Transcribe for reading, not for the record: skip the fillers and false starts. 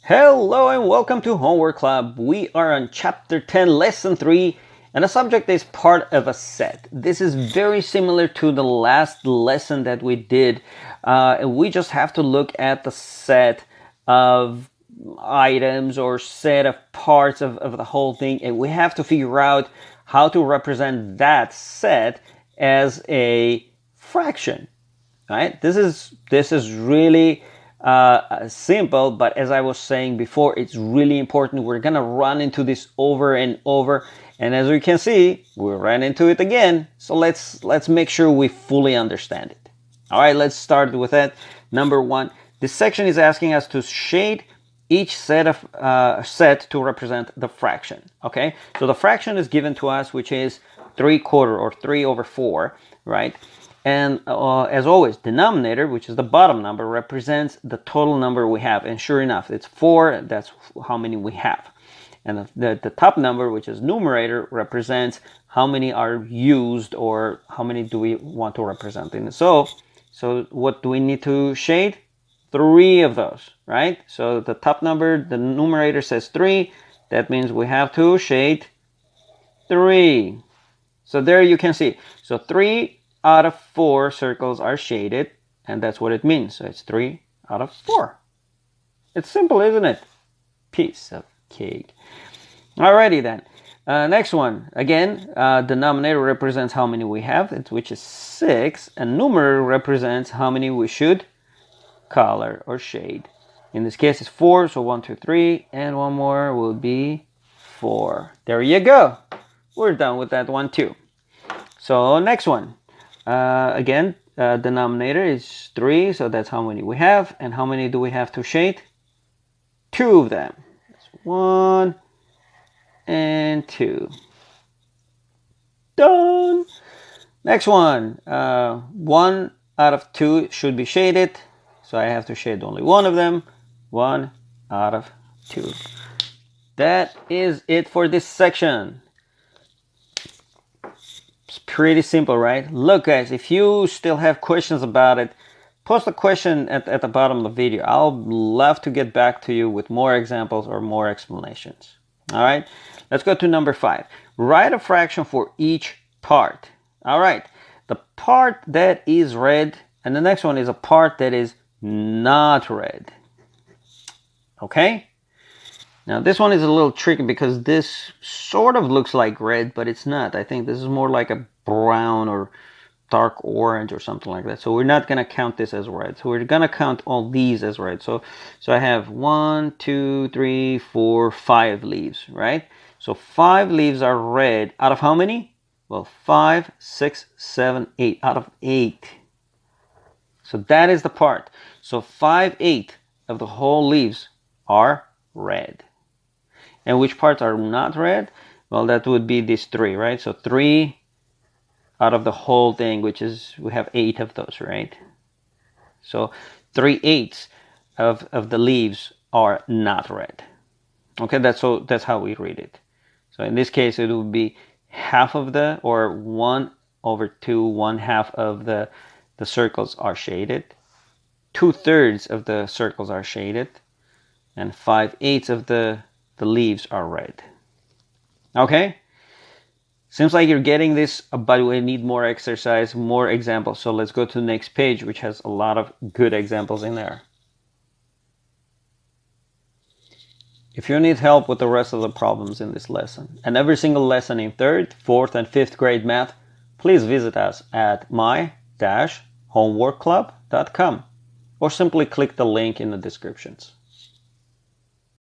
Hello and welcome to Homework Club. We are on chapter 10, lesson 3, and the subject is part of a set. This is very similar to the last lesson that we did. We just have to look at the set of items or set of parts of the whole thing, and we have to figure out how to represent that set as a fraction. Right? This is really simple, but as I was saying before, it's really important. We're gonna run into this over and over, and as we can see, we ran into it again. So let's make sure we fully understand it. All right, let's start with that. Number 1, this section is asking us to shade each set to represent the fraction. Okay, so the fraction is given to us, which is 3/4 or 3/4, right? And as always, denominator, which is the bottom number, represents the total number we have. And sure enough, it's 4. That's how many we have. And the top number, which is numerator, represents how many are used or how many do we want to represent. And so what do we need to shade? 3 of those, right? So the top number, the numerator says 3. That means we have to shade 3. So there you can see. So 3 out of 4 circles are shaded, and that's what it means. So it's 3 out of 4. It's simple, isn't it? Piece of cake. Alrighty then. Next one. Again, denominator represents how many we have, which is 6, and numerator represents how many we should color or shade. In this case, it's 4, so 1, 2, 3, and one more will be 4. There you go. We're done with that one too. So next one. Again, denominator is 3, so that's how many we have. And how many do we have to shade? 2 of them. That's 1 and 2. Done. Next one. 1 out of 2 should be shaded, so I have to shade only 1 of them. 1 out of 2. That is it for this section. It's pretty simple, right? Look, guys, if you still have questions about it, post a question at the bottom of the video. I'll love to get back to you with more examples or more explanations. All right, let's go to number 5. Write a fraction for each part. All right, the part that is red, and the next one is a part that is not red. Okay? Now this one is a little tricky because this sort of looks like red, but it's not. I think this is more like a brown or dark orange or something like that. So we're not going to count this as red. So we're going to count all these as red. So I have 1, 2, 3, 4, 5 leaves, right? So 5 leaves are red out of how many? Well, 5, 6, 7, 8 out of 8. So that is the part. So 5/8 of the whole leaves are red. And which parts are not red? Well, that would be these 3, right? So 3 out of the whole thing, which is, we have 8 of those, right? So 3/8 of the leaves are not red. Okay, that's how we read it. So in this case, it would be half of the, or 1/2, 1/2 of the circles are shaded. 2/3 of the circles are shaded. And 5/8 of the leaves are red. Okay? Seems like you're getting this, but we need more exercise, more examples. So let's go to the next page, which has a lot of good examples in there. If you need help with the rest of the problems in this lesson, and every single lesson in 3rd, 4th, and 5th grade math, please visit us at my-homeworkclub.com or simply click the link in the descriptions.